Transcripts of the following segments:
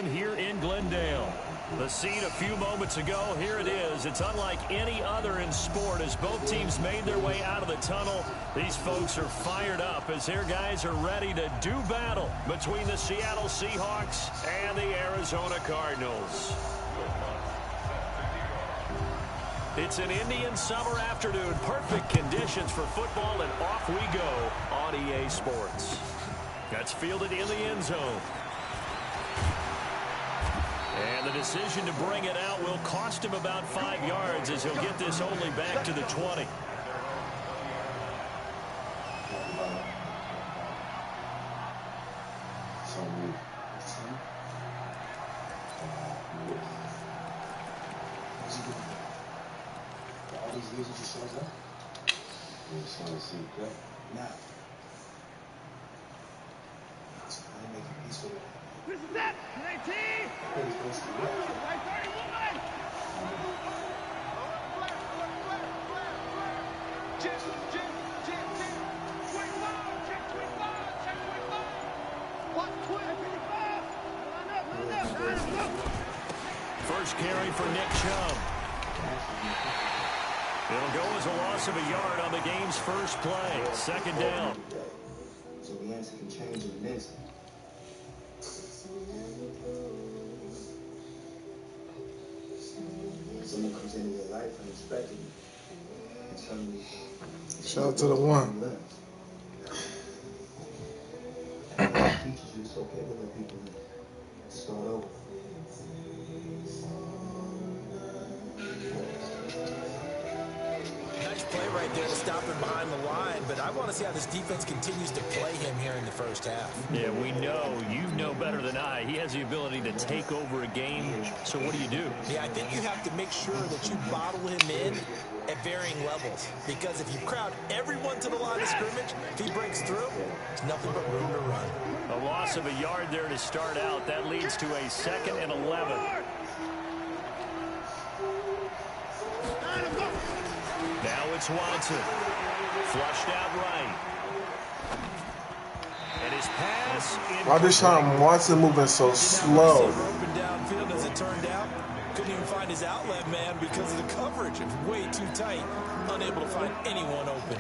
Here in Glendale. The scene a few moments ago, here it is. It's unlike any other in sport as both teams made their way out of the tunnel. These folks are fired up as their guys are ready to do battle between the Seattle Seahawks and the Arizona Cardinals. It's an Indian summer afternoon. Perfect conditions for football, and off we go on EA Sports. That's fielded in the end zone. And the decision to bring it out will cost him about 5 yards as he'll get this only back to the 20. First carry for Nick Chubb. It'll go as a loss of a yard on the game's first play. Second down. So the answer can change in an instant. Someone comes into your life unexpectedly. And suddenly, shout out to the one. Teaches you it's okay to let people start over. Nice play right there to stop him behind the line, but I want to see how this defense continues to play him here in the first half. Yeah, we know, you know better than I, he has the ability to take over a game, so what do you do? Yeah, I think you have to make sure that you bottle him in at varying levels, because if you crowd everyone to the line of scrimmage, if he breaks through, there's nothing but room to run. A loss of a yard there to start out. That leads to a 2nd and 11. Now it's Watson. Flushed out right. And his pass. Why did Sean Watson moving so slow? Open downfield as it turned out. Couldn't even find his outlet man because of the coverage. It was way too tight. Unable to find anyone open.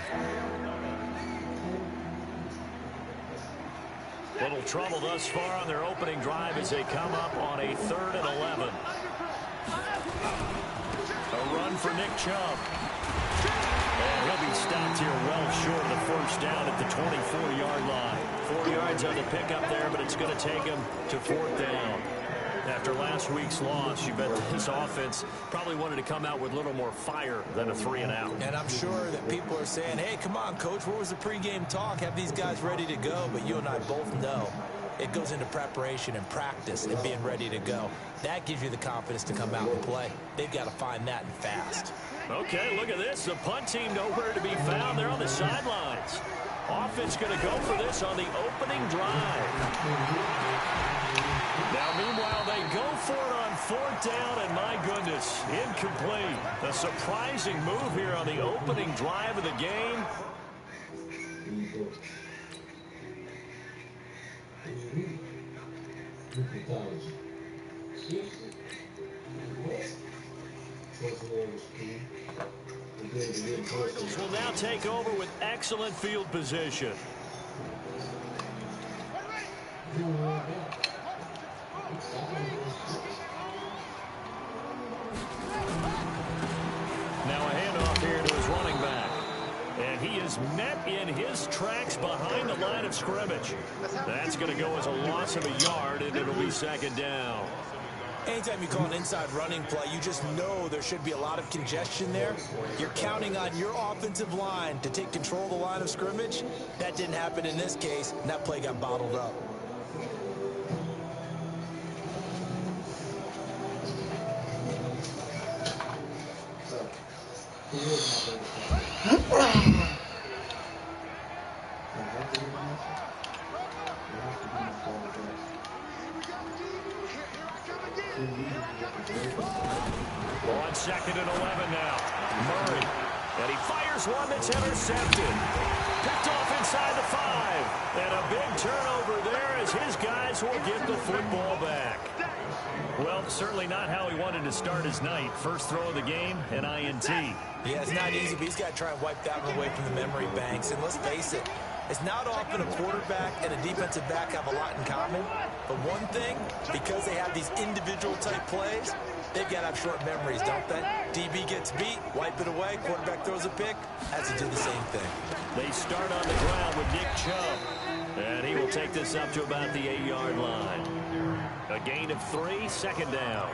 Little trouble thus far on their opening drive as they come up on a 3rd and 11. A run for Nick Chubb. And he'll be stopped here well short of the first down at the 24-yard line. 4 yards on the pickup there, but it's going to take him to 4th down. After last week's loss, you bet this offense probably wanted to come out with a little more fire than a 3-and-out. And I'm sure that people are saying, hey, come on, Coach, where was the pregame talk? Have these guys ready to go? But you and I both know it goes into preparation and practice and being ready to go. That gives you the confidence to come out and play. They've got to find that and fast. Okay, look at this. The punt team nowhere to be found. They're on the sidelines. Offense going to go for this on the opening drive. Now, meanwhile, they go for it on 4th down, and my goodness, incomplete. A surprising move here on the opening drive of the game. Cardinals will now take over with excellent field position. Now a handoff here to his running back. And he is met in his tracks behind the line of scrimmage. That's going to go as a loss of a yard, and it'll be 2nd down. Anytime you call an inside running play, you just know there should be a lot of congestion there. You're counting on your offensive line to take control of the line of scrimmage. That didn't happen in this case, and that play got bottled up. On 2nd and 11 now. Murray. And he fires one that's intercepted. Picked off inside the 5. And a big turnover there as his guys will get the football back. Well, certainly not how he wanted to start his night. First throw of the game, an INT. Yeah, it's not easy, but he's got to try and wipe that one away from the memory banks. And let's face it, it's not often a quarterback and a defensive back have a lot in common. But one thing, because they have these individual type plays, they've got to have short memories, don't they? DB gets beat, wipe it away, quarterback throws a pick, has to do the same thing. They start on the ground with Nick Chubb. And he will take this up to about the 8-yard line. A gain of 3, second down.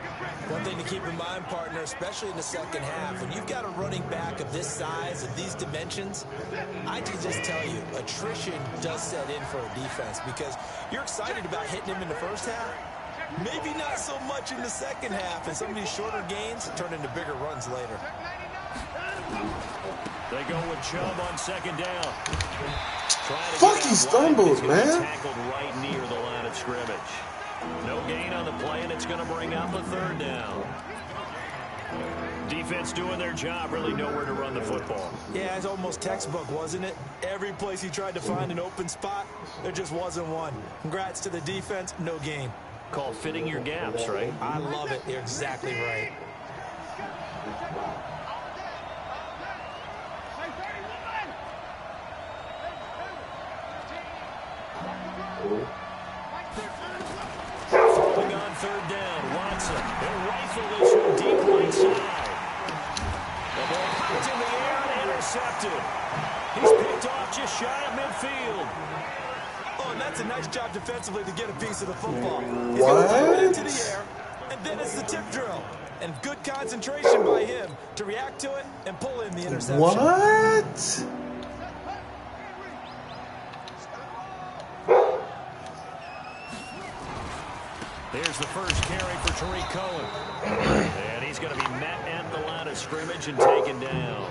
One thing to keep in mind, partner, especially in the second half, when you've got a running back of this size, of these dimensions, I can just tell you, attrition does set in for a defense because you're excited about hitting him in the first half. Maybe not so much in the second half, and some of these shorter gains turn into bigger runs later. They go with Chubb on second down. Fuck, he stumbled, man. Tackled right near the line of scrimmage. No gain on the play, and it's going to bring up a third down. Defense doing their job, really nowhere to run the football. Yeah, it's almost textbook, wasn't it? Every place he tried to find an open spot, there just wasn't one. Congrats to the defense, no gain. Called fitting your gaps, right? I love it. You're exactly right. Throwing on third down, Watson. He'll rifle this one deep right side. The ball popped in the air and intercepted. He's picked off just shy of midfield. Oh, and that's a nice job defensively to get a piece of the football. He's going to throw it into the air, and then it's the tip drill. And good concentration by him to react to it and pull in the interception. What? Here's the first carry for Tariq Cohen. And he's going to be met at the line of scrimmage and taken down.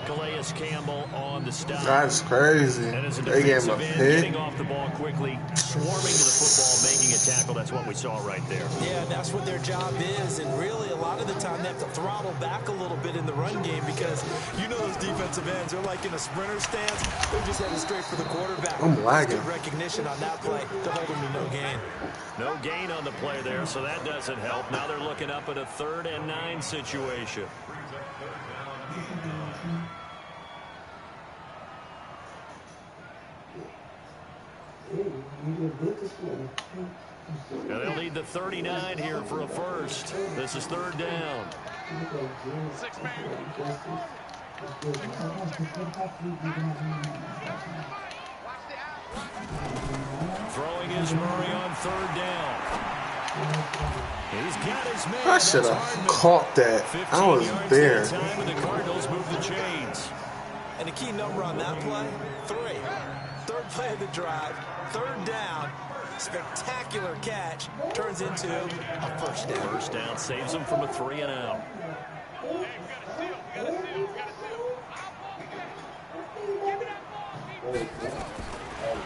Calais Campbell on the stop. That's crazy. And as a They gave him a defensive end, hit. getting off the ball quickly, swarming to the football, making a tackle. That's what we saw right there. Yeah, that's what their job is. And really, a lot of the time, they have to throttle back a little bit in the run game because you know those defensive ends, they're like in a sprinter stance. They're just heading straight for the quarterback. I'm lagging. Good recognition on that play to hold him to no gain. No gain on the play there, so that doesn't help. Now they're looking up at a 3rd and 9 situation. And they'll need the 39 here for a first. This is 3rd down. Throwing is Murray on 3rd down. He's got his man. I should have caught that. I was there. Time, and the Cardinals move the chains. And the key number on that play, 3. 3rd play of the drive, 3rd down. Spectacular catch turns into a first down. First down saves them from a 3 and out.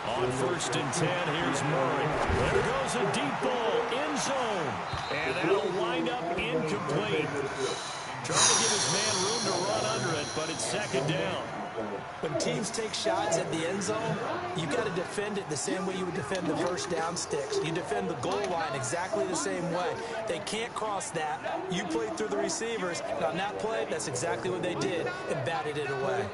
On 1st and 10, here's Murray. There goes a deep ball, end zone. And that'll wind up incomplete. Trying to give his man room to run under it, but it's 2nd down. When teams take shots at the end zone, you got to defend it the same way you would defend the first down sticks. You defend the goal line exactly the same way. They can't cross that. You play through the receivers. And on that play, that's exactly what they did and batted it away.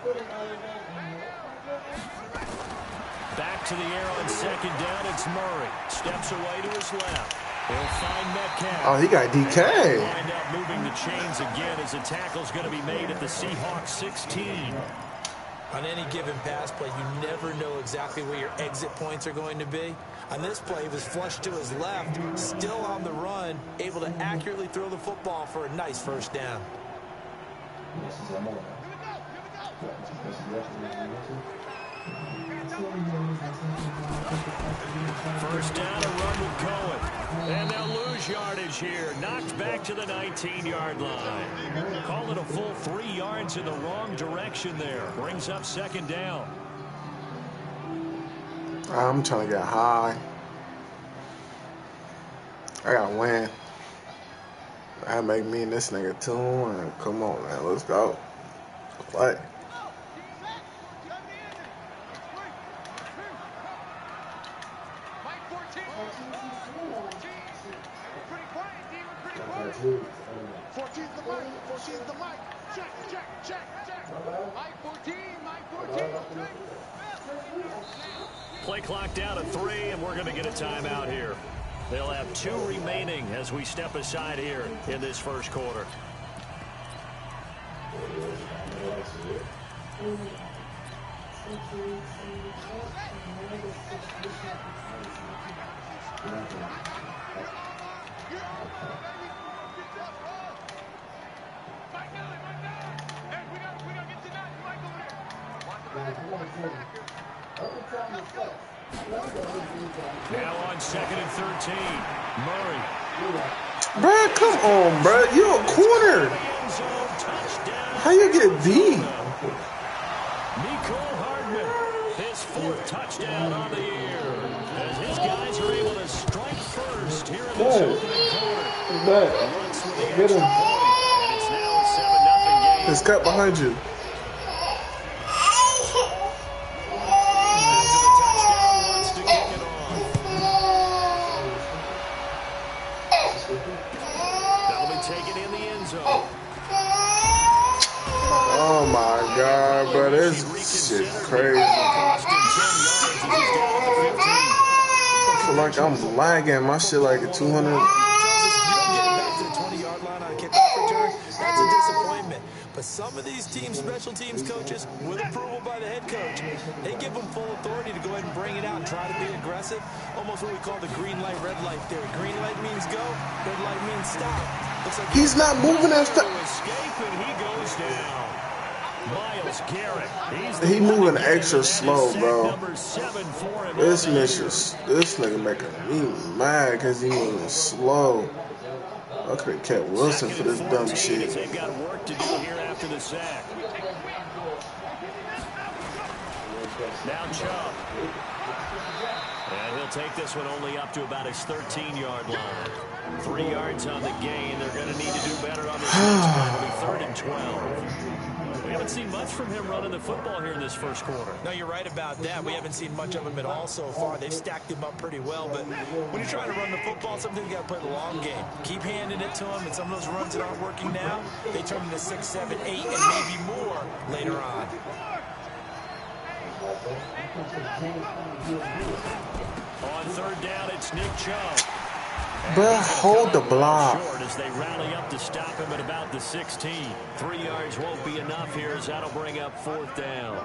Back to the air on 2nd down. It's Murray. Steps away to his left. He'll find Metcalf. Oh, he got DK. Wind up moving the chains again as the tackle's going to be made at the Seahawks 16. On any given pass play, you never know exactly where your exit points are going to be. On this play, he was flushed to his left, still on the run, able to accurately throw the football for a nice first down. First down, a run with Cohen. And they'll lose yardage here. Knocked back to the 19-yard line. Call it a full 3 yards in the wrong direction there. Brings up 2nd down. I'm trying to get high. I gotta win. That make me and this nigga 2-1. Come on, man. Let's go. Play. 14's the mic. 14's the mic. Check. Mic 14. Check. Play clock down to 3, and we're going to get a timeout here. They'll have 2 remaining as we step aside here in this first quarter. Now on 2nd and 13. Murray. Bruh, come on, bruh. You a corner. How you get D? Nicole Hardman, his 4th touchdown on the year. As his guys are able to strike first here in this opening quarter. Get him. And it's now a 7-0 game. It's cut behind you. After the touchdown, wants to kick it off. That'll be taken in the end zone. Oh my God, bro, this shit crazy. I feel like I'm lagging. My shit like a 200. If you don't get back to the 20-yard line on a kickoff return, that's a disappointment. But some of these teams, special teams coaches, with approval by the head coach, they give them full authority to go ahead and bring it out and try to be aggressive. Almost what we call the green light, red light theory. Green light means go, red light means stop. Looks like He's not moving as fast. Escape and he goes down. Miles Garrett. He moving extra slow, bro. Number 7 for him. This nigga making me mad because he moving slow. I could have kept Wilson for this dumb shit. They've got work to do here after the sack. Now Chubb. And he'll take this one only up to about his 13-yard line. 3 yards on the gain. They're going to need to do better on this next one. It'll be 3rd and 12. We haven't seen much from him running the football here in this first quarter. No, you're right about that. We haven't seen much of him at all so far. They've stacked him up pretty well, but when you're trying to run the football, sometimes you got to play the long game. Keep handing it to him, and some of those runs that aren't working now, they turn into 6, 7, 8, and maybe more later on. On 3rd down, it's Nick Chubb. But hold the block. Short as they rally up to stop him at about the 16. 3 yards won't be enough here as that'll bring up 4th down.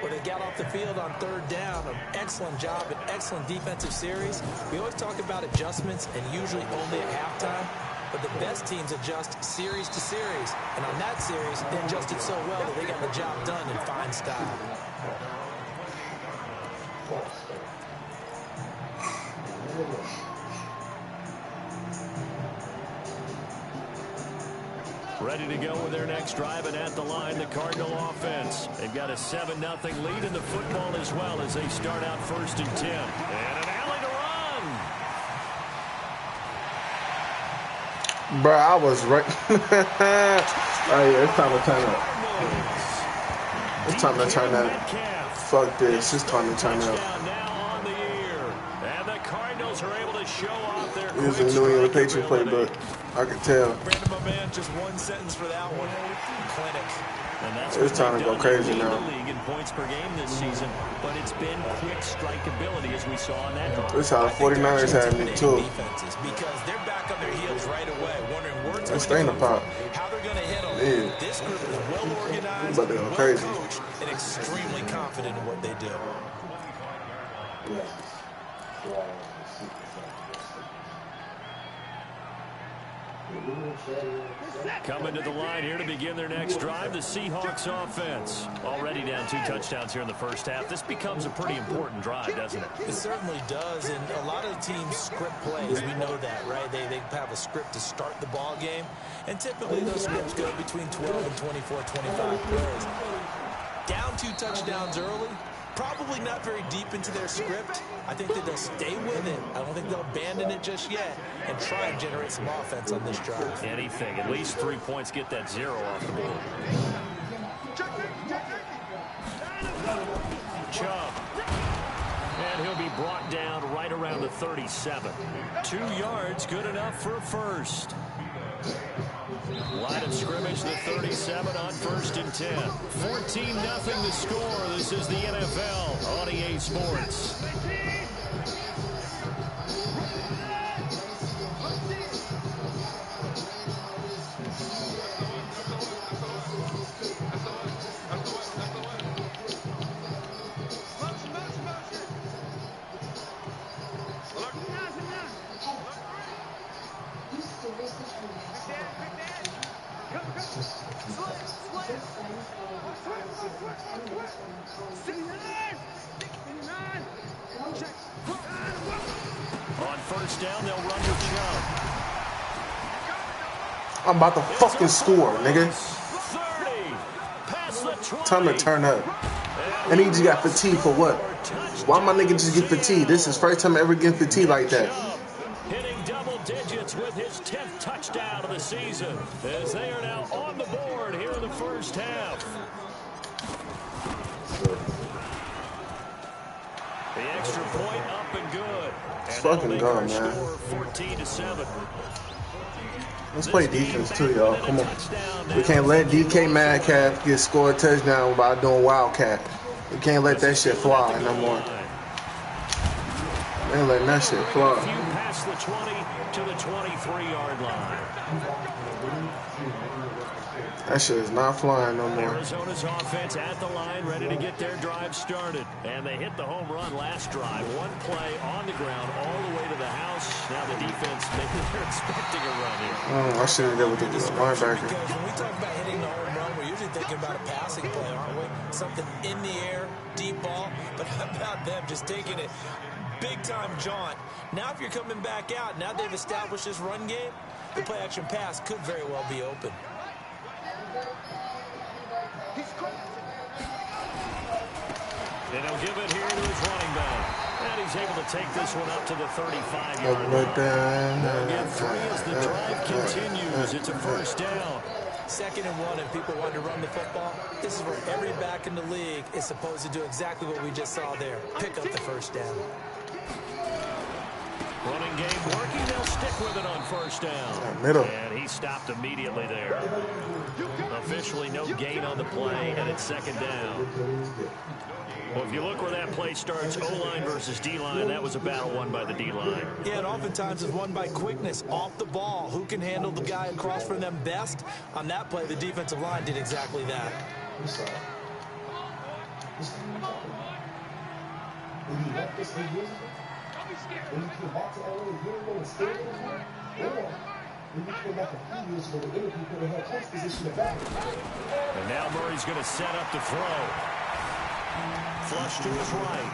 Well, they got off the field on 3rd down. An excellent job, an excellent defensive series. We always talk about adjustments and usually only at halftime. But the best teams adjust series to series. And on that series, they adjusted so well that they got the job done in fine style. Ready to go with their next drive, and at the line, the Cardinal offense. They've got a 7-0 lead in the football as well as they start out 1st and 10. And an alley to run. Bro, I was right. Oh, yeah, it's time to turn up. It's time to turn up. Fuck this. It's time to turn up. Now on the year. And the Cardinals are able to show off their It was a New England Patriots playbook. I could tell. Brandon, my man, just one sentence for that one. Clinic. And that's It's time to go crazy now. The league in points per game this season, but it's been quick strikeability as we saw in that drive. This is how the 49ers had me too. Defenses, because they're back on their heels right away, wondering where it's Let's going stay in to the come pop. from, how they're going to hit them. Yeah. This group is well organized, But they're well crazy. coached, and extremely confident in what they do. Coming to the line here to begin their next drive, the Seahawks offense. Already down 2 touchdowns here in the first half. This becomes a pretty important drive, doesn't it? It certainly does, and a lot of the teams script plays. We know that, right? They have a script to start the ball game, and typically those scripts go between 12 and 24, 25 plays. Down 2 touchdowns early, probably not very deep into their script. I think that they'll stay with it. I don't think they'll abandon it just yet and try and generate some offense on this drive. Anything. At least 3 points, get that 0 off the board. Chubb. And he'll be brought down right around the 37. 2 yards, good enough for a first. Line of scrimmage, the 37 on 1st and 10. 14-0 to score. This is the NFL on EA Sports. On 1st down, they'll run with Chubb. I'm about to fucking score, nigga. 30. Past the 20. Time to turn up. And he just got fatigued for what? Why my nigga just get fatigued? This is first time I ever getting fatigued like that. Hitting double digits with his 10th touchdown of the season as they are now on the board here in the first half. The extra point up and good. It's fucking gone, man. 14-7. Let's play defense too, y'all. Come on. We can't let DK Metcalf get scored a touchdown by doing Wildcat. We can't let that shit fly no more. We ain't letting that shit fly. Past the 20 to the 23-yard line. That shit is not flying no more. Arizona's offense at the line, ready to get their drive started. And they hit the home run last drive. One play on the ground all the way to the house. Now the defense, maybe they're expecting a run here. I should have done with the linebacker. Because when we talk about hitting the home run, we're usually thinking about a passing play, aren't we? Something in the air, deep ball. But how about them just taking it big-time jaunt? Now if you're coming back out, now they've established this run game, the play-action pass could very well be open. And he'll give it here to his running back. And he's able to take this one up to the 35-yard line. They'll get 3 as the drive continues. It's a first down. 2nd and 1, and people want to run the football. This is where every back in the league is supposed to do exactly what we just saw there. Pick up the first down. Running game working. They'll stick with it on 1st down. Middle. And he stopped immediately there. Officially no gain on the play, and it's 2nd down. Well, if you look where that play starts, O-line versus D-line, that was a battle won by the D-line. Yeah, and oftentimes it's won by quickness, off the ball. Who can handle the guy across from them best? On that play, the defensive line did exactly that. When he left this 8 years ago, when he came back to LA a year ago and stayed there, or when he came back a few years ago to interview for the head coach position at back. And now Murray's going to set up the throw. Flush to his right.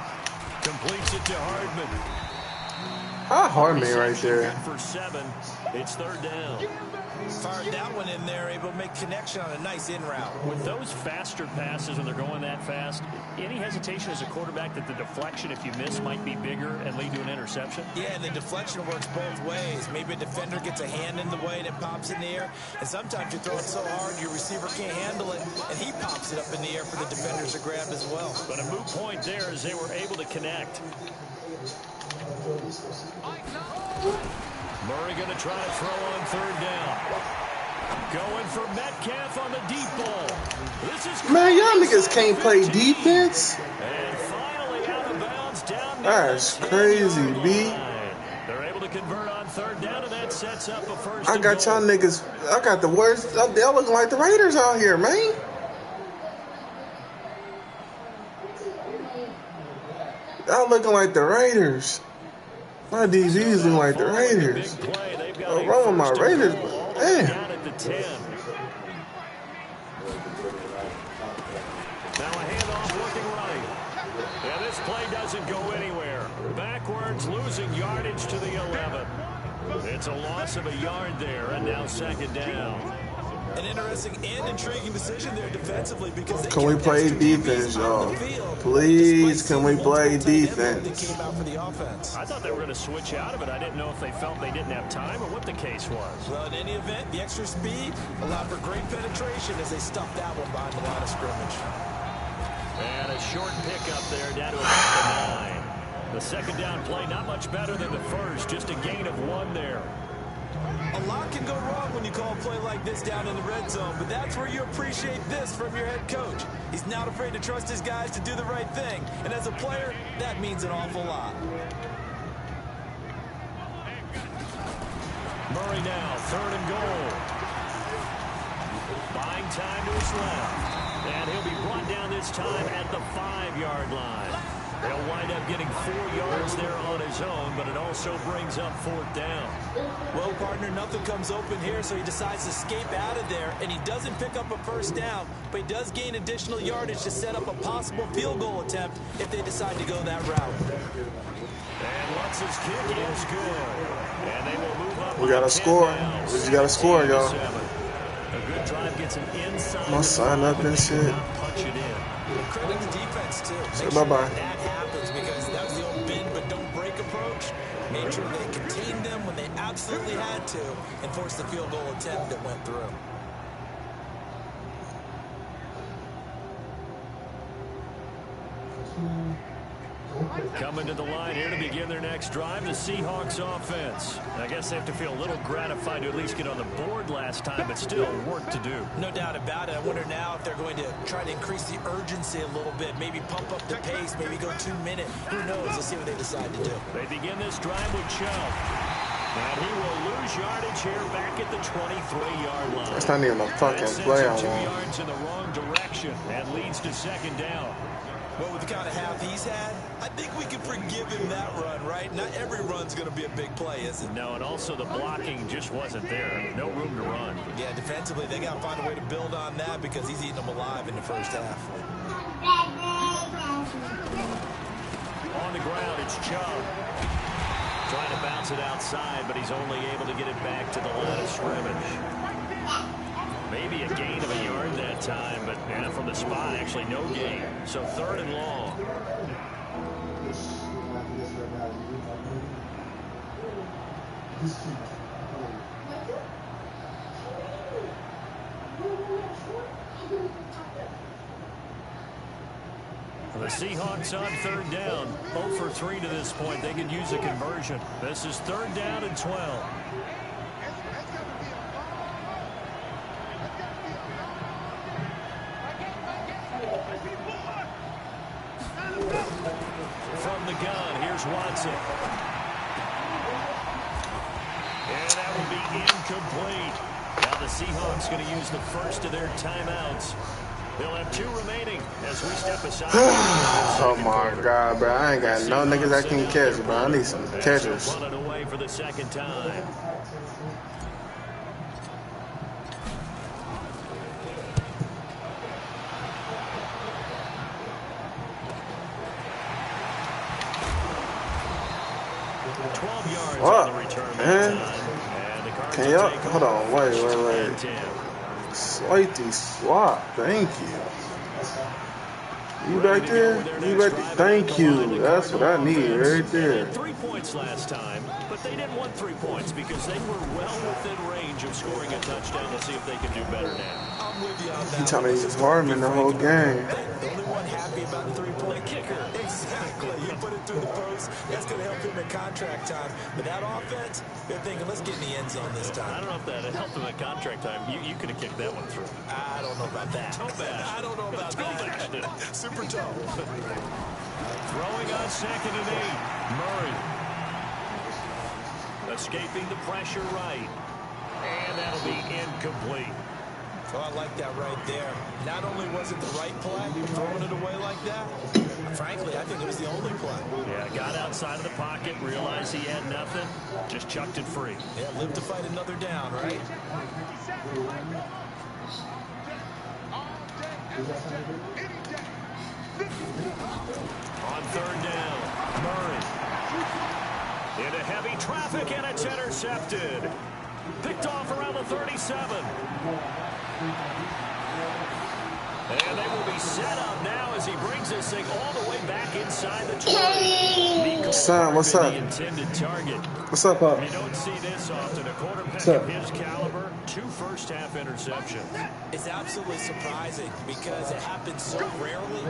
Completes it to Hardman. Hardman right there. For 7. It's 3rd down. Fired that one in there, able to make connection on a nice in route. With those faster passes, when they're going that fast, any hesitation as a quarterback that the deflection, if you miss, might be bigger and lead to an interception? Yeah, and the deflection works both ways. Maybe a defender gets a hand in the way and it pops in the air. And sometimes you throw it so hard your receiver can't handle it, and he pops it up in the air for the defenders to grab as well. But a moot point there as they were able to connect. Murray going to try to throw on 3rd down. Going for Metcalf on the deep ball. This is Man, y'all niggas can't play defense. And finally out of bounds down. That's crazy, B. They're able to convert on 3rd down, and that sets up a first. I got y'all niggas. I got the worst. They're looking like the Raiders out here, man. Y'all looking like the Raiders. My DBs looking like the Raiders. What's wrong with my Raiders? Damn. Now a handoff looking right. Yeah, this play doesn't go anywhere. Backwards, losing yardage to the 11. It's a loss of a yard there, and now 2nd down. An interesting and intriguing decision there defensively because they Can we play defense, y'all? Please, can we play defense? I thought they were going to switch out of it. I didn't know if they felt they didn't have time or what the case was. Well, in any event, the extra speed allowed for great penetration as they stuffed that one behind the line of scrimmage. And a short pickup there down to about the 9. The 2nd down play not much better than the first, just a gain of 1 there. A lot can go wrong when you call a play like this down in the red zone, but that's where you appreciate this from your head coach. He's not afraid to trust his guys to do the right thing, and as a player, that means an awful lot. Murray now, 3rd and goal. Buying time to his left. And he'll be brought down this time at the 5-yard line. He'll wind up getting 4 yards there on his own, but it also brings up 4th down. Well, partner, nothing comes open here, so he decides to escape out of there, and he doesn't pick up a 1st down, but he does gain additional yardage to set up a possible field goal attempt if they decide to go that route. And Lutz's kick is good. And they will move up. We got to score. We just got to score, y'all. A good drive gets him inside. My sign up and shit. Punch it in. Credit the defense, too. Say bye-bye. That happens because that was the old bend but don't break approach. Made sure they contained them when they absolutely had to and forced the field goal attempt that went through. Coming to the line here to begin their next drive, the Seahawks offense. I guess they have to feel a little gratified to at least get on the board last time, but still work to do. No doubt about it. I wonder now if they're going to try to increase the urgency a little bit, maybe pump up the pace, maybe go 2 minutes. Who knows? Let's see what they decide to do. They begin this drive with Chubb. And he will lose yardage here back at the 23-yard line. That's not even a fucking play I 2 want. yards in the wrong direction and leads to 2nd down. Well, with the kind of half he's had, I think we can forgive him that run, right? Not every run's going to be a big play, is it? No, and also the blocking just wasn't there. No room to run. Yeah, defensively, they got to find a way to build on that because he's eating them alive in the 1st half. On the ground, it's Chubb. Trying to bounce it outside, but he's only able to get it back to the line of scrimmage. Maybe a gain of a yard that time, but from the spot, actually no gain. So 3rd and long. The Seahawks on 3rd down. 0 for 3 to this point. They could use a conversion. This is 3rd down and 12. From the gun, here's Watson. And that will be incomplete. Now the Seahawks going to use the first of their timeouts. They'll have 2 remaining as we step aside. Oh my God, bro. I ain't got no niggas that can catch, bro. I need some catchers. Run it away for the 2nd time. What? Man. Can y'all hold on, wait. Swap, thank you. You back there? You back there? Thank you. That's what I need right there. 3 points last time, but they didn't want 3 points because they were well within range of scoring a touchdown. Let's see if they can do better now. I'm with you on that. He telling me he's Harmon the whole game. The only one happy about the 3-point kicker. Exactly. You put it through the post. That's going to help him at contract time. But that offense, they're thinking, let's get in the end zone this time. I don't know if that helped him at contract time. You could have kicked that one through. I don't know about that. I don't know about that. Super tough. Throwing on 2nd and 8. Murray. Escaping the pressure right. And that'll be incomplete. Oh, I like that right there. Not only was it the right play, throwing it away like that, frankly, I think it was the only play. Yeah, got outside of the pocket, realized he had nothing, just chucked it free. Yeah, live to fight another down, right? On 3rd down, Murray. Into heavy traffic, and it's intercepted. Picked off around the 37. And they will be set up now as he brings this thing all the way back inside the 20. Son, what's up? The intended target. What's up, Pop? You don't see this often. A quarterback of his caliber, 2 first-half interceptions. It's absolutely surprising because it happens so rarely.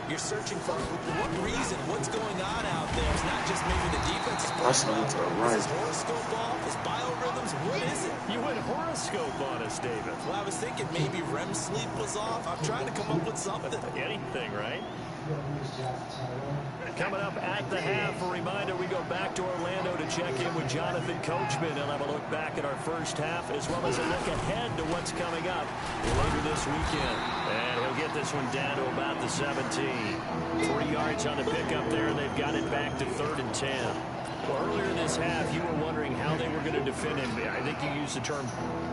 You're searching for what reason, what's going on out there. It's not just maybe the defense is playing well. Right. Is his horoscope off? His biorhythms? What is it? You went horoscope telescope on us, David. Well, I was thinking maybe REM sleep was off. I'm trying to come up with something. Anything, right? Coming up at the half, a reminder, we go back to Orlando to check in with Jonathan Coachman. He'll have a look back at our first half as well as a look ahead to what's coming up later this weekend. And he'll get this one down to about the 17. 3 yards on the pickup there, and they've got it back to 3rd and 10. Well, earlier this half, you were wondering how they were going to defend him. I think you used the term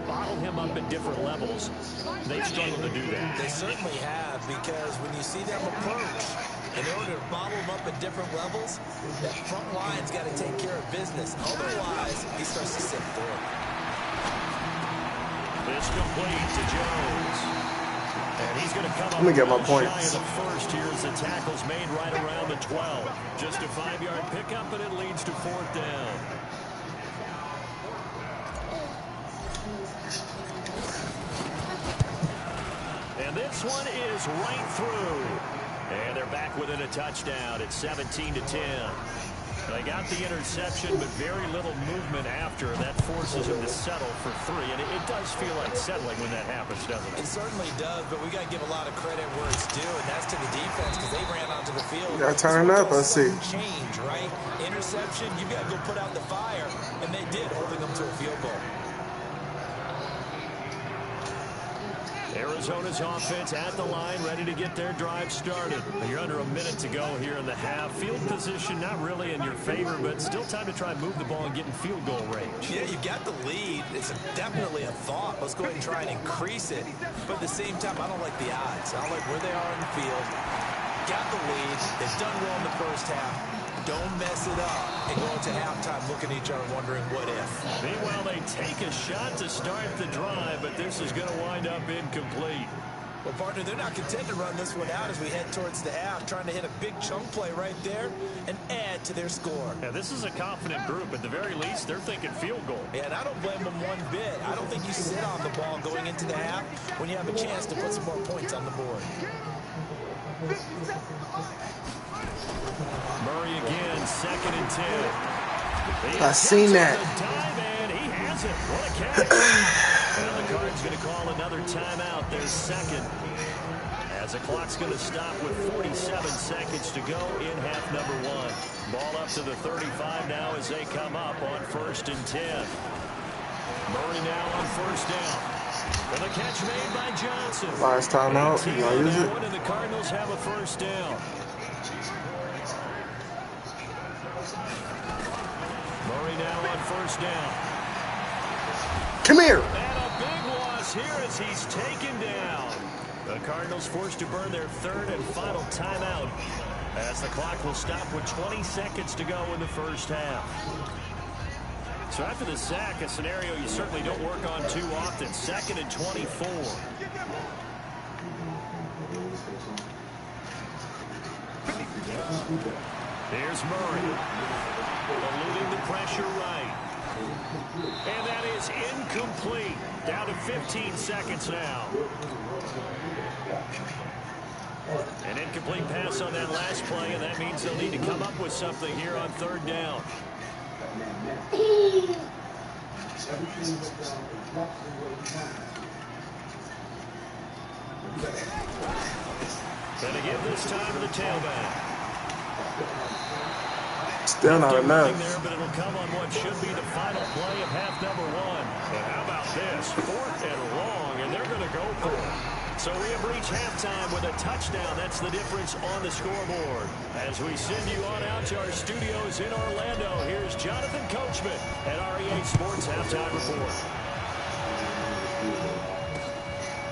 bottle him up at different levels. They've struggled to do that. They certainly have, because when you see them approach, in order to bottle him up at different levels, that front line's got to take care of business. Otherwise, he starts to sit forward. This complete to Jones. And he's going to come up. Let me get my points. points. The first here as the tackle's made right around the 12. Just a 5-yard pickup, and it leads to 4th down. And this one is right through. And they're back within a touchdown. It's 17-10. They got the interception, but very little movement after. That forces him to settle for 3. And it does feel like settling when that happens, doesn't it? It certainly does, but we got to give a lot of credit where it's due, and that's to the defense, because they ran onto the field. You got to turn it up, I see. Change, right? Interception, you've got to go put out the fire, and they did, holding them to a field goal. Arizona's offense at the line, ready to get their drive started. You're under a minute to go here in the half. Field position not really in your favor, but still time to try and move the ball and get in field goal range. Yeah, you've got the lead. It's definitely a thought. Let's go ahead and try and increase it. But at the same time, I don't like the odds. I don't like where they are in the field. Got the lead. They've done well in the first half. Don't mess it up and go into halftime looking at each other wondering what if. Meanwhile, they take a shot to start the drive, but this is going to wind up incomplete. Well, partner, they're not content to run this one out as we head towards the half, trying to hit a big chunk play right there and add to their score. Yeah, this is a confident group. At the very least, they're thinking field goal. Yeah, and I don't blame them one bit. I don't think you sit on the ball going into the half when you have a chance to put some more points on the board. Murray again, 2nd and 10. I seen that. And he has it. What a catch. And the Cards going to call another timeout. Their 2nd. As the clock's going to stop with 47 seconds to go in half number 1. Ball up to the 35 now as they come up on 1st and 10. Murray now on 1st down. And the catch made by Johnson. Last timeout. You want to use it? And the Cardinals have a 1st down. Murray now on 1st down. Come here. And a big loss here as he's taken down. The Cardinals forced to burn their 3rd and final timeout as the clock will stop with 20 seconds to go in the first half. So after the sack, a scenario you certainly don't work on too often. 2nd and 24. Here's Murray. Eluding the pressure right. And that is incomplete. Down to 15 seconds now. An incomplete pass on that last play, and that means they'll need to come up with something here on 3rd down. Going to give this time to the tailback. Still not enough. There, but it'll come on what should be the final play of half number 1. And how about this? 4th and long, and they're going to go for it. So we have reached halftime with a touchdown. That's the difference on the scoreboard. As we send you on out to our studios in Orlando, here's Jonathan Coachman at REA Sports Halftime Report.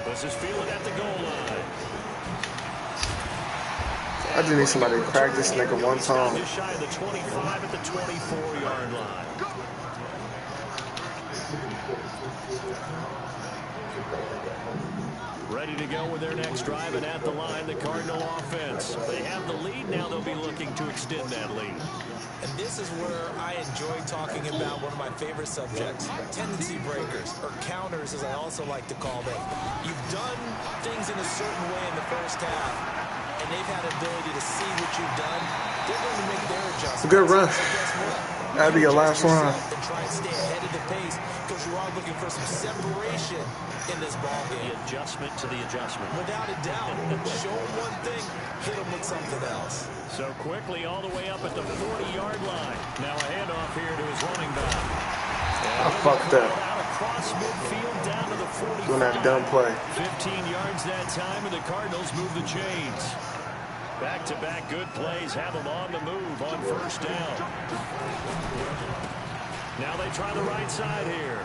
This is Fielded at the goal line. I just need somebody to crack this nigga one time. Just shy of the 25 at the 24-yard line. Ready to go with their next drive, and at the line, the Cardinal offense. They have the lead. Now they'll be looking to extend that lead. And this is where I enjoy talking about one of my favorite subjects, tendency breakers, or counters, as I also like to call them. You've done things in a certain way in the first half, and they've had the ability to see what you've done. They're going to make their adjustments. Good run. So guess what? That'll be your last run. And try and stay ahead of the pace because you are looking for some separation in this ball game. The adjustment to the adjustment. Without a doubt. Show them one thing, hit them with something else. So quickly all the way up at the 40-yard line. Now a handoff here to his running back. I fucked up. Across midfield down to the 45. Doing that dumb play. 15 yards that time, and the Cardinals move the chains. Back-to-back good plays have them on the move on first down. Now they try the right side here.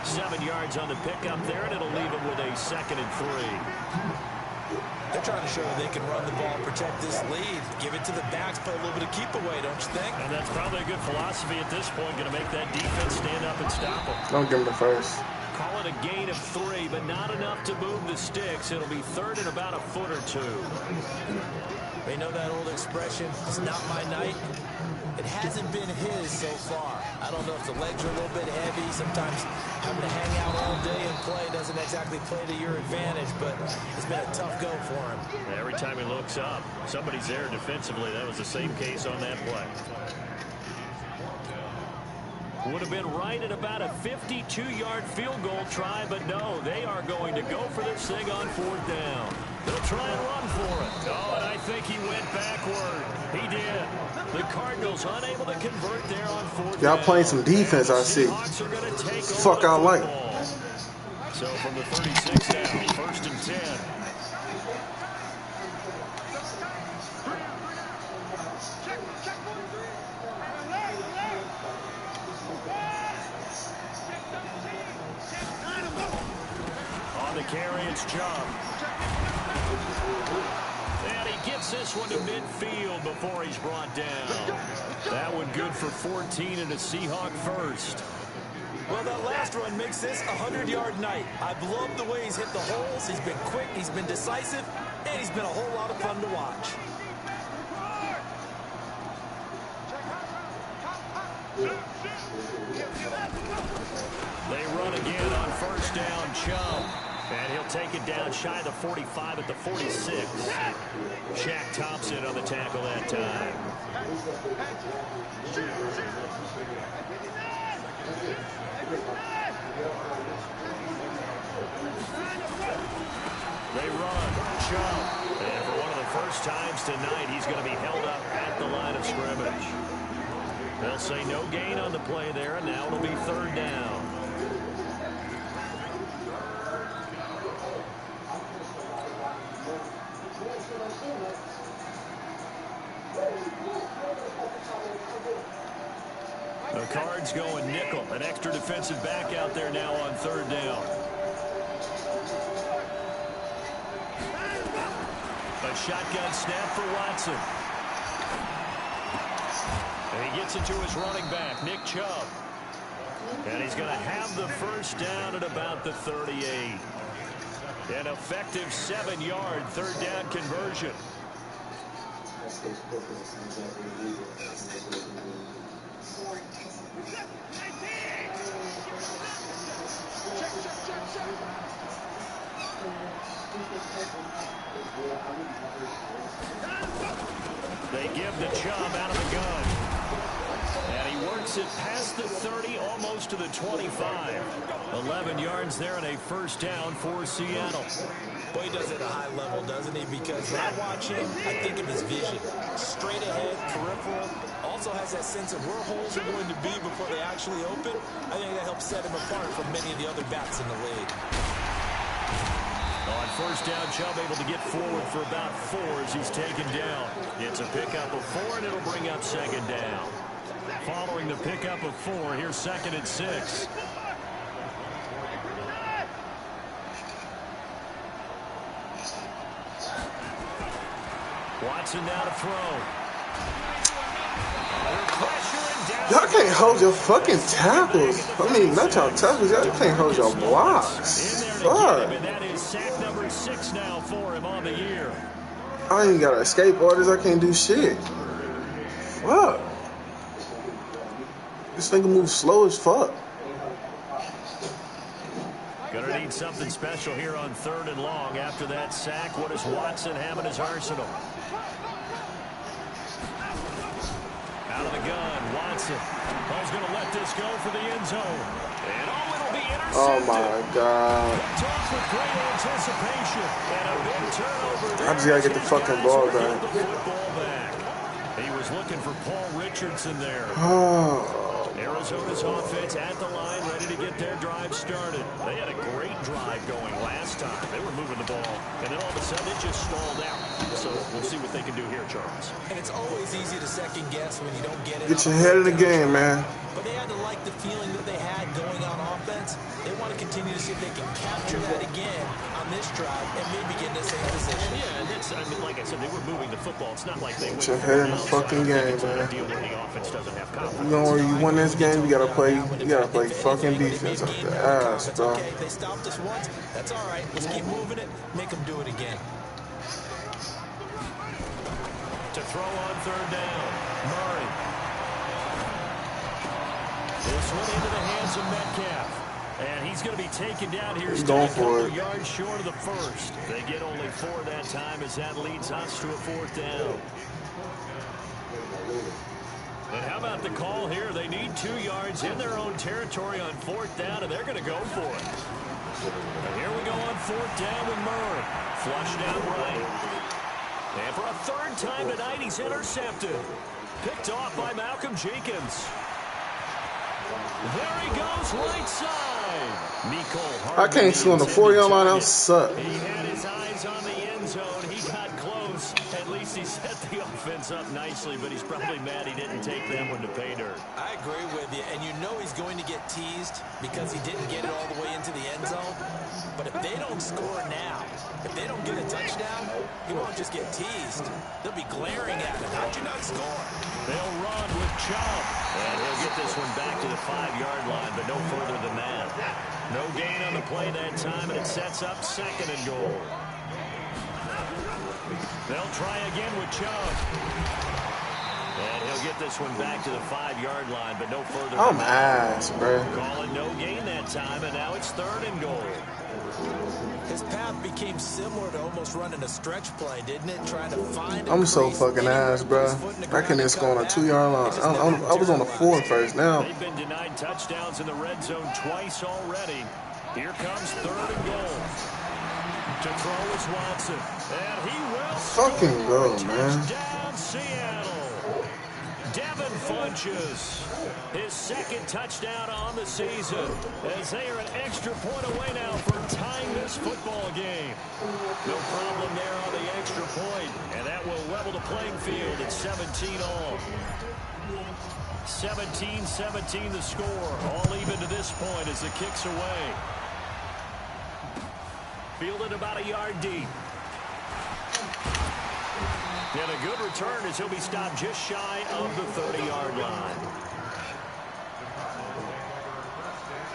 7 yards on the pickup there, and it'll leave them with a 2nd and 3. They're trying to show that they can run the ball, protect this lead, give it to the backs, play a little bit of keep away, don't you think? And that's probably a good philosophy at this point, going to make that defense stand up and stop them. Don't give him the first. Call it a gain of 3, but not enough to move the sticks. It'll be 3rd and about a foot or 2. They know that old expression, it's not my night. It hasn't been his so far. I don't know if the legs are a little bit heavy. Sometimes having to hang out all day and play doesn't exactly play to your advantage, but it's been a tough go for him. Every time he looks up, somebody's there defensively. That was the same case on that play. Would have been right at about a 52-yard field goal try, but no, they are going to go for this thing on 4th down. They'll try and run for it. Oh, and I think he went backward. He did. The Cardinals unable to convert there on 4th down. Y'all playing some defense, I see. Fuck I like. So from the 36 down, 1st and 10. On the carry, it's Chubb. And he gets this one to midfield before he's brought down. That one good for 14 and a Seahawk first. Well, that last run makes this a 100-yard night. I've loved the way he's hit the holes. He's been quick, he's been decisive, and he's been a whole lot of fun to watch. They run again on 1st down, Chubb. And he'll take it down shy of the 45 at the 46. Shaq Thompson on the tackle that time. They run. Chubb. And for one of the first times tonight, he's going to be held up at the line of scrimmage. They'll say no gain on the play there, and now it'll be 3rd down. The Cards going nickel. An extra defensive back out there now on 3rd down. A shotgun snap for Watson. And he gets it to his running back, Nick Chubb. And he's going to have the 1st down at about the 38. An effective 7-yard 3rd down conversion. They give the Chubb out of the gun. And he works it past the 30, almost to the 25. 11 yards there and a 1st down for Seattle. Boy, he does it at a high level, doesn't he? Because when I watch him, I think of his vision. Straight ahead, peripheral. Also has that sense of where holes are going to be before they actually open. I think that helps set him apart from many of the other backs in the league. On 1st down, Chubb able to get forward for about 4 as he's taken down. It's a pickup of 4, and it'll bring up 2nd down. Following the pickup of 4, here's 2nd and 6. Watson now to throw. Y'all can't hold your fucking tackles. I mean, not y'all tackles. Y'all can't hold your blocks. Fuck. And that is sack number 6 now for him on the year. I ain't got escape orders. I can't do shit. Fuck. This nigga moves slow as fuck. Gonna need something special here on 3rd and long. After that sack, what does Watson have in his arsenal? Watson. Ball's going to let this go for the end zone. And it'll be intercepted. Oh my God. Picked off with great anticipation. And a big turnover there. I just gotta get the fucking ball back. He was looking for Paul Richardson there. Arizona's offense at the line, ready to get their drive started. They had a great drive going last time. They were moving the ball, and then all of a sudden it just stalled out. So we'll see what they can do here, Charles. And it's always easy to second guess when you don't get it. Get your head in the game, man. But they had to like the feeling that they had going on offense. They want to continue to see if they can capture that again on this drive and maybe get in the same position. Yeah, and it's, I mean, like I said, they were moving the football. It's not like they Get your head in the fucking game, man. deal with the offense doesn't have confidence. You know, you win this game, you gotta play fucking defense up the ass, bro. Okay, they stopped us once. That's all right. Let's keep moving it. Make them do it again. To throw on third down, Murray. This one into the hands of Metcalf. And he's going to be taken down here. He's going for it. Yards short of the first. They get only 4 that time as that leads us to a 4th down. And how about the call here? They need 2 yards in their own territory on 4th down, and they're going to go for it. And here we go on 4th down with Murray. Flush down right. And for a 3rd time tonight, he's intercepted. Picked off by Malcolm Jenkins. There he goes, right side. I can't see on the 4-yard line. That suck. He had his eyes on the end zone. He got close. At least he set the offense up nicely, but he's probably mad he didn't take that one to pay dirt. I agree with you, and you know he's going to get teased because he didn't get it all the way into the end zone. But if they don't score now, if they don't get a touchdown, he won't just get teased. They'll be glaring at him. How'd you not score? They'll run with Chubb. And he'll get this one back to the 5-yard line, but no further than that. No gain on the play that time, and it sets up 2nd and goal. They'll try again with Chubb. And he'll get this one back to the 5-yard line, but no further than that. ass, bro. Calling no gain that time, and now it's 3rd and goal. His path became similar to almost running a stretch play, didn't it? Trying to find I'm so fucking ass, bro. I can't even score on a 2-yard line. I was on the 4 first now. They've been denied touchdowns in the red zone twice already. Here comes 3rd and goal. To throw is Watson. And he will fucking go, man. Touchdown, Seattle. Devin Funches. His 2nd touchdown on the season, as they are an extra point away now from tying this football game. No problem there on the extra point, and that will level the playing field at 17 all. 17-17 the score, all even to this point as the kick's away. Fielded about a yard deep. And a good return as he'll be stopped just shy of the 30-yard line.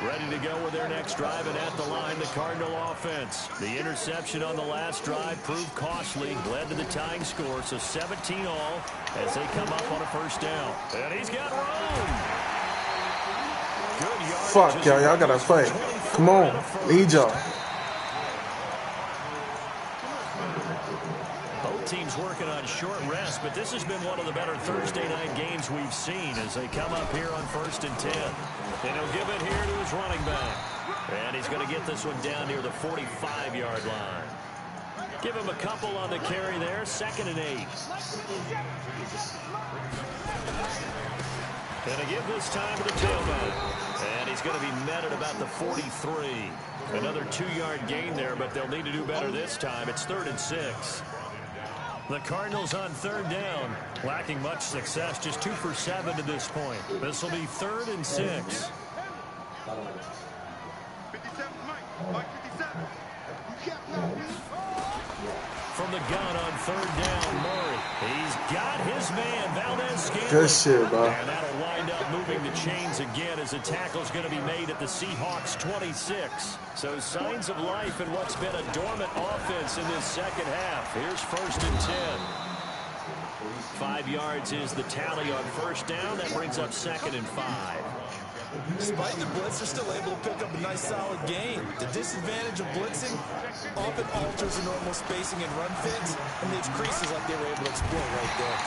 Ready to go with their next drive, and at the line, the Cardinal offense. The interception on the last drive proved costly, led to the tying score, so 17 all as they come up on a 1st down. And he's got room. Good yardage. Fuck, y'all gotta play. Come on, need y'all. Teams working on short rest, but this has been one of the better Thursday night games we've seen as they come up here on 1st and 10. And he'll give it here to his running back. And he's going to get this one down near the 45-yard line. Give him a couple on the carry there, 2nd and 8. And a give this time to the tailback. And he's going to be met at about the 43. Another 2-yard gain there, but they'll need to do better this time. It's 3rd and 6. The Cardinals on 3rd down, lacking much success, just 2 for 7 to this point. This will be 3rd and 6. From the gun on 3rd down, Murray. He's got his man, Valdez-Scantling. Good shit, bro. And that'll wind up moving the chains again as the tackle's going to be made at the Seahawks 26. So signs of life in what's been a dormant offense in this 2nd half. Here's 1st and 10. 5 yards is the tally on 1st down. That brings up 2nd and 5. Despite the blitz, they're still able to pick up a nice solid gain. The disadvantage of blitzing often alters the normal spacing and run fits and leaves creases like they were able to exploit right there.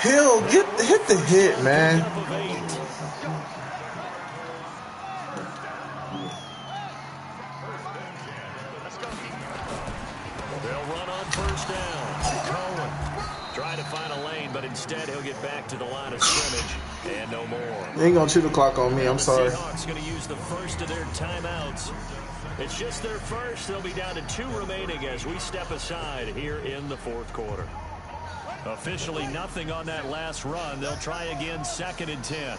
Hill, hit the hit, man. They'll run on first down. Cohen trying to find a lane, but instead he'll get back to the line of scrimmage and no more. You ain't gonna chew the clock on me. I'm sorry. The Seahawks going to use the first of their timeouts. It's just their first. They'll be down to 2 remaining as we step aside here in the fourth quarter. Officially nothing on that last run. They'll try again, 2nd and 10.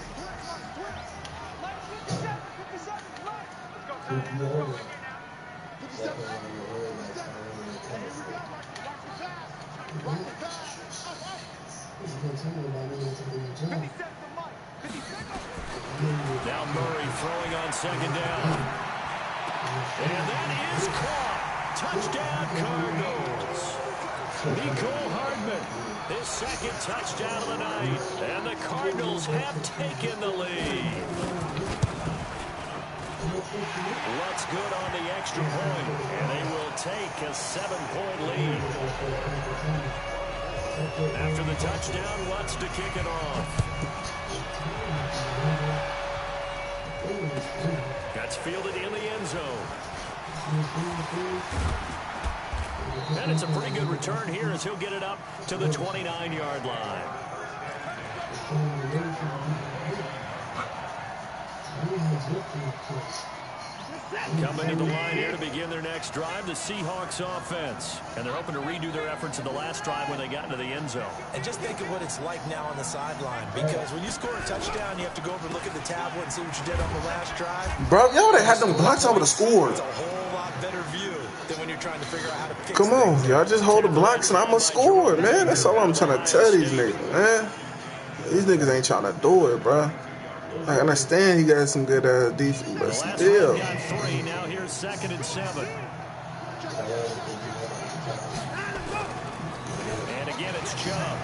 Now Murray throwing on 2nd down. And that is caught. Touchdown Cardinals. Nicole Hardman, his 2nd touchdown of the night. And the Cardinals have taken the lead. Looks good on the extra point, and they will take a 7-point lead. After the touchdown, Lutz to kick it off. That's fielded in the end zone. And it's a pretty good return here as he'll get it up to the 29-yard line. Coming to the line here to begin their next drive, the Seahawks offense. And they're hoping to redo their efforts in the last drive when they got into the end zone. And just think of what it's like now on the sideline. Because when you score a touchdown, you have to go over and look at the tablet and see what you did on the last drive. Bro, y'all would have had them blocks over the score. It's a whole lot better view than when you're trying to figure out how to fix Come on, y'all just hold the blocks and I'm going to score, man. That's all I'm trying to tell these niggas, man. These niggas ain't trying to do it, bro. I understand you got some good defense, but still. Got 3. Now here's 2nd and 7. And again, it's Chubb.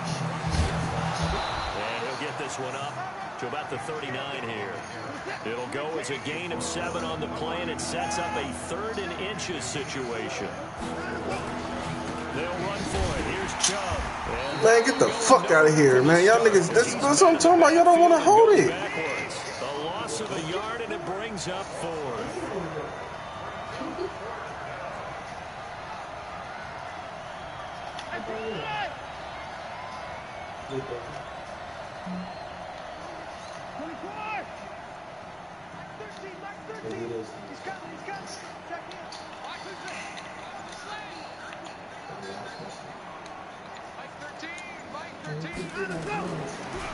And he'll get this one up to about the 39 here. It'll go as a gain of 7 on the play, and it sets up a 3rd and inches situation. They'll run for it. Here's Chubb. Man, get the fuck out of here, man. Y'all niggas, that's what I'm talking about. Y'all don't want to hold it. A loss of a yard, and it brings up 4th.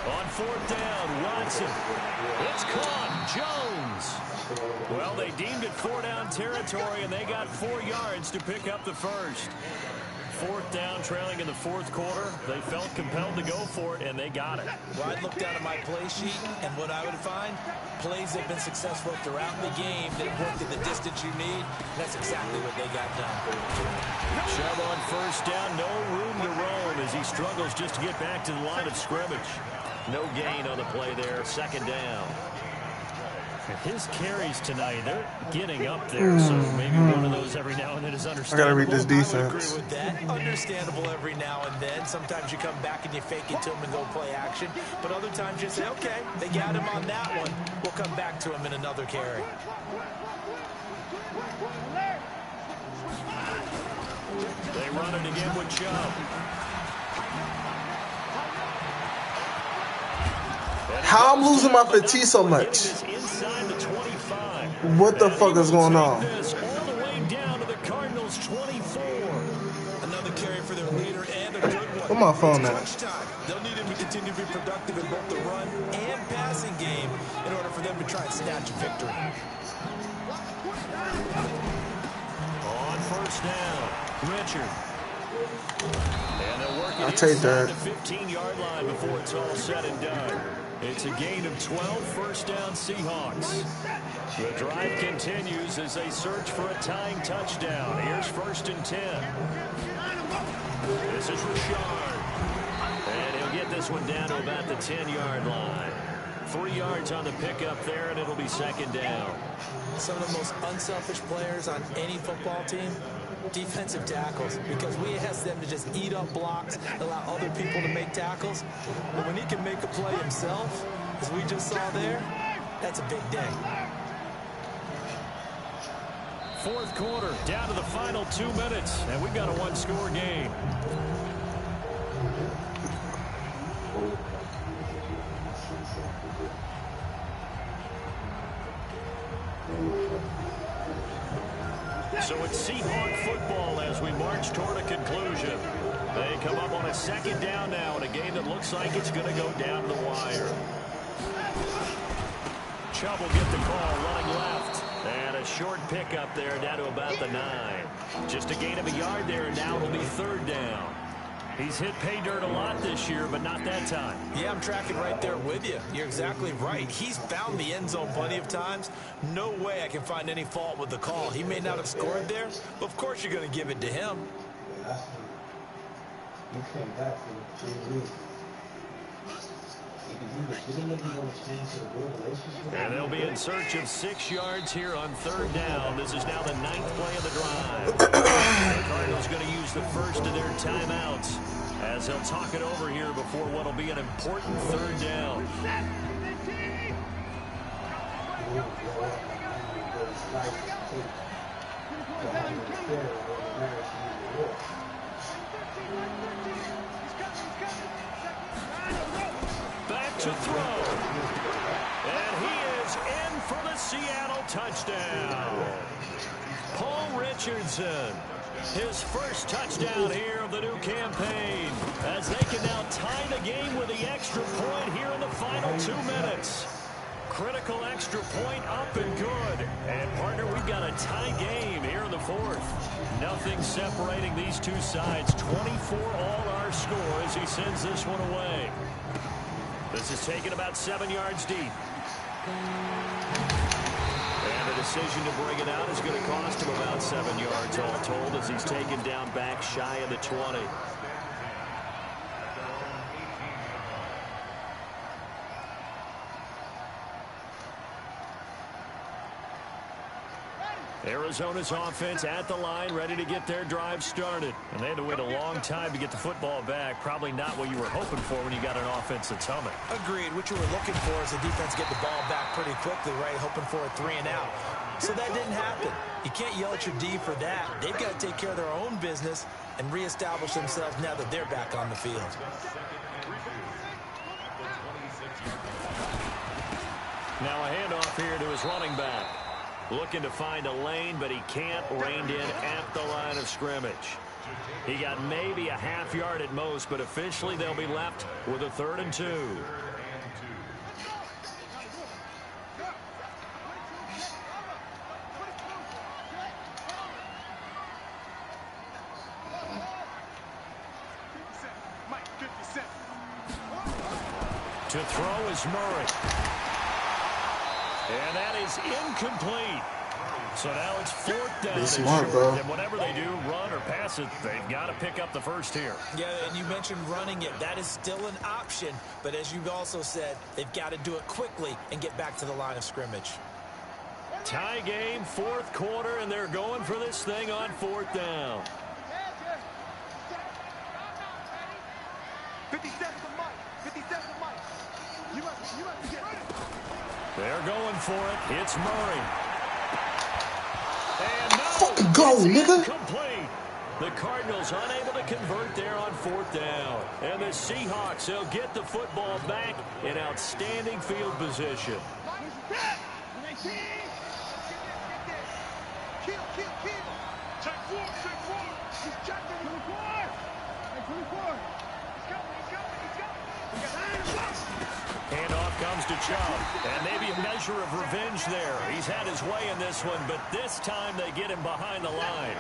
On 4th down, Watson. It's caught. Jones. Well, they deemed it 4-down territory, and they got 4 yards to pick up the first. 4th down, trailing in the 4th quarter. They felt compelled to go for it, and they got it. Well, I'd look down at my play sheet, and what I would find, plays that have been successful throughout the game that have worked at the distance you need. That's exactly what they got done. Chubb on 1st down, no room to roam as he struggles just to get back to the line of scrimmage. No gain on the play there, 2nd down. His carries tonight, they're getting up there, so maybe one of those every now and then is understandable. I gotta read this defense. I would agree with that. Understandable every now and then. Sometimes you come back and you fake it to him and go play action. But other times you say, okay, they got him on that one. We'll come back to him in another carry. They run it again with Chubb. How I'm losing my fatigue so much? What the fuck is going on? All the way down to the Cardinals 24. Another carry for their leader and a good one. Where my phone at? They'll need him to continue to be productive in both the run and passing game in order for them to try and snatch a victory. On 1st down, Richard. And they'll work it inside the 15-yard line before it's all said and done. It's a gain of 12, 1st down Seahawks. The drive continues as they search for a tying touchdown. Here's 1st and 10. This is Richard. And he'll get this one down to about the 10-yard line. 3 yards on the pickup there, and it'll be 2nd down. Some of the most unselfish players on any football team Defensive tackles, because we ask them to just eat up blocks, allow other people to make tackles. But when he can make a play himself, as we just saw there, that's a big day. Fourth quarter, down to the final 2 minutes, and we've got a one-score game. So it's Seahawk football as we march toward a conclusion. They come up on a second down now in a game that looks like it's going to go down to the wire. Chubb will get the call, running left. And a short pickup there down to about the 9. Just a gain of a yard there, and now it'll be third down. He's hit pay dirt a lot this year, but not that time. Yeah, I'm tracking right there with you. You're exactly right. He's found the end zone plenty of times. No way I can find any fault with the call. He may not have scored there, but of course you're going to give it to him. You came back for 3 weeks. And they'll be in search of 6 yards here on third down. This is now the 9th play of the drive. The Cardinals going to use the first of their timeouts as they'll talk it over here before what will be an important third down. Back to throw. And he is in for the Seattle touchdown. Paul Richardson, his first touchdown here of the new campaign, as they can now tie the game with the extra point here in the final 2 minutes. Critical extra point up and good. And, partner, we've got a tie game here in the fourth. Nothing separating these two sides. 24 all our score as he sends this one away. This is taken about 7 yards deep. And the decision to bring it out is going to cost him about 7 yards all told as he's taken down back shy of the 20. Arizona's offense at the line, ready to get their drive started. And they had to wait a long time to get the football back. Probably not what you were hoping for when you got an offense that's humming. Agreed. What you were looking for is the defense get the ball back pretty quickly, right? Hoping for a 3 and out. So that didn't happen. You can't yell at your D for that. They've got to take care of their own business and reestablish themselves now that they're back on the field. Now a handoff here to his running back. Looking to find a lane, but he can't. Reined in at the line of scrimmage. He got maybe a half yard at most, but officially they'll be left with a 3rd and 2. To throw is Murray. And that is incomplete. So now it's 4th down. Be smart, bro. And whatever they do, run or pass it, they've got to pick up the first here. Yeah, and you mentioned running it. That is still an option. But as you've also said, they've got to do it quickly and get back to the line of scrimmage. Tie game, 4th quarter, and they're going for this thing on 4th down. 57 Mike. 57 Mike. You have to get ready. They're going for it. It's Murray. And no, fucking go, nigga. Incomplete. The Cardinals unable to convert there on 4th down. And the Seahawks, they'll get the football back in outstanding field position. Kill. Take 4. He's checking. 24. He's going. Handoff comes to Chubb, and maybe a measure of revenge there. He's had his way in this one, but this time they get him behind the line.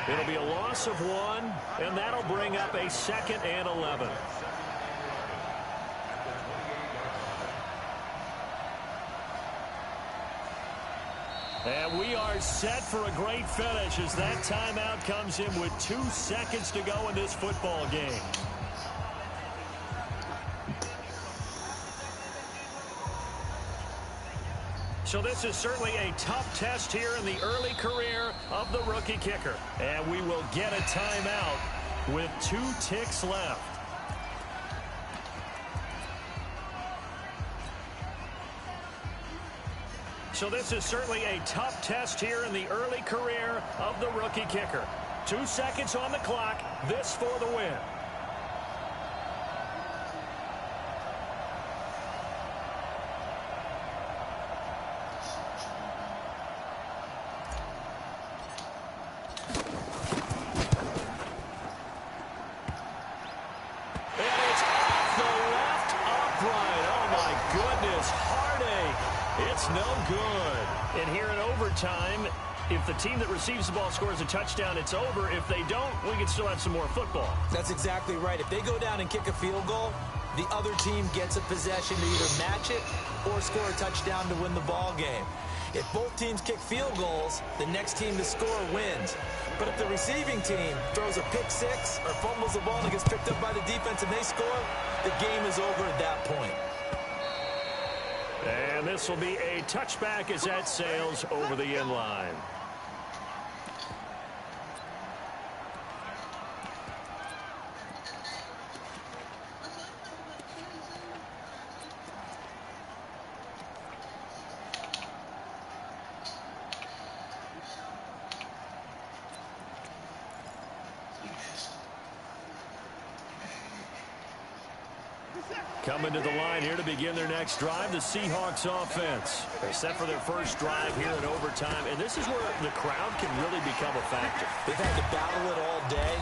It'll be a loss of 1, and that'll bring up a 2nd and 11. And we are set for a great finish as that timeout comes in with 2 seconds to go in this football game. So this is certainly a tough test here in the early career of the rookie kicker. And we will get a timeout with 2 ticks left. So this is certainly a tough test here in the early career of the rookie kicker. 2 seconds on the clock. This for the win. No good. And here in overtime, if the team that receives the ball scores a touchdown, it's over. If they don't, we can still have some more football. That's exactly right. If they go down and kick a field goal, the other team gets a possession to either match it or score a touchdown to win the ball game. If both teams kick field goals, the next team to score wins. But if the receiving team throws a pick six or fumbles the ball and gets picked up by the defense and they score, the game is over at that point. And this will be a touchback as that sails over the end line. Coming to the line here to begin their next drive, the Seahawks offense. They're set for their first drive here in overtime, and this is where the crowd can really become a factor. They've had to battle it all day,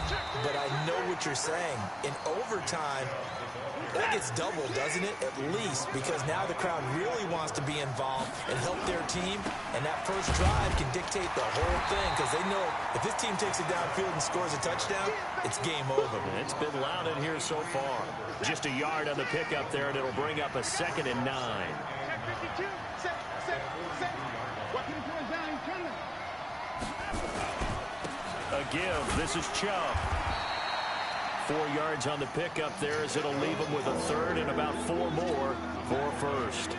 but I know what you're saying. In overtime, that gets doubled, doesn't it? At least, because now the crowd really wants to be involved and help their team, and that first drive can dictate the whole thing, because they know if this team takes it downfield and scores a touchdown, it's game over. And it's been loud in here so far. Just a yard on the pickup there, and it'll bring up a 2nd and 9. A give. This is Chubb. 4 yards on the pickup there as it'll leave him with a 3rd and about 4 more for first.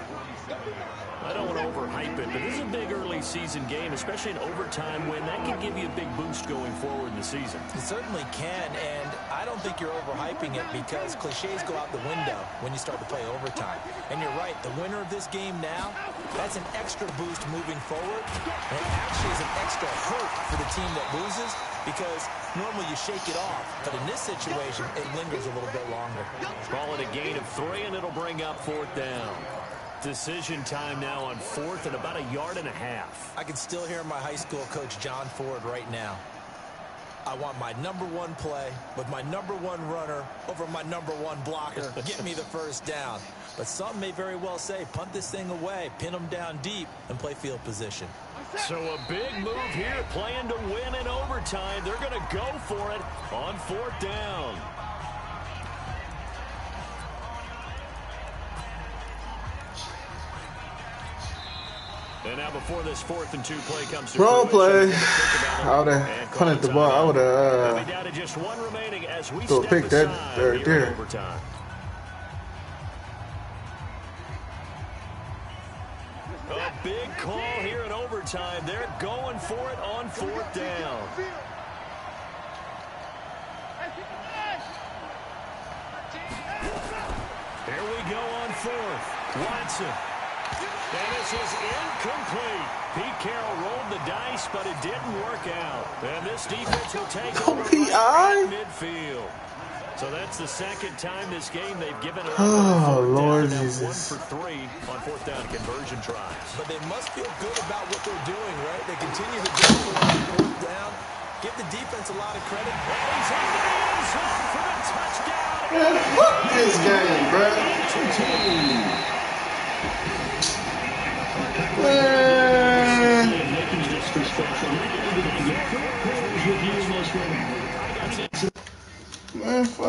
I don't want to overhype it, but this is a big early season game, especially an overtime win. That can give you a big boost going forward in the season. It certainly can, and I don't think you're overhyping it because cliches go out the window when you start to play overtime. And you're right, the winner of this game now, that's an extra boost moving forward. And it actually is an extra hurt for the team that loses because normally you shake it off. But in this situation, it lingers a little bit longer. Call it a gain of 3, and it'll bring up 4th down. Decision time now on 4th and about 1.5 yards. I can still hear my high school coach, John Ford, right now. I want my #1 play with my #1 runner over my #1 blocker. Get me the first down. But some may very well say, punt this thing away, pin them down deep, and play field position. So a big move here, playing to win in overtime. They're going to go for it on 4th down. And now before this 4th and 2 play comes to wrong fruition, play. I would have punted the ball. I would have throw a pick that right there. A big call here in overtime. They're going for it on 4th down. Here we go on 4th. Watson. And this is incomplete. Pete Carroll rolled the dice, but it didn't work out. And this defense will take over right midfield. So that's the 2nd time this game they've given it up. Oh, Lord down, Jesus. 1 for 3 on 4th down conversion tries. But they must feel good about what they're doing, right? They continue to go for it on 4th down. Give the defense a lot of credit. And he's in the end zone for the touchdown. Man, fuck this game, bro. Man, fuck.